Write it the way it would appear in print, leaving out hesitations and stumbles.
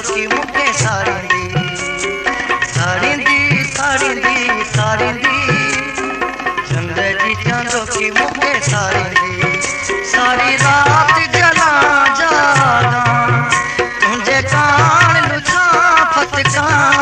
की मुखे सारिंदी सारिंदी सारिंदी सारिंदी जिंदगी चांदो की मुखे सारिंदी सारी रात जला जागा तुझे कान लुछा फटका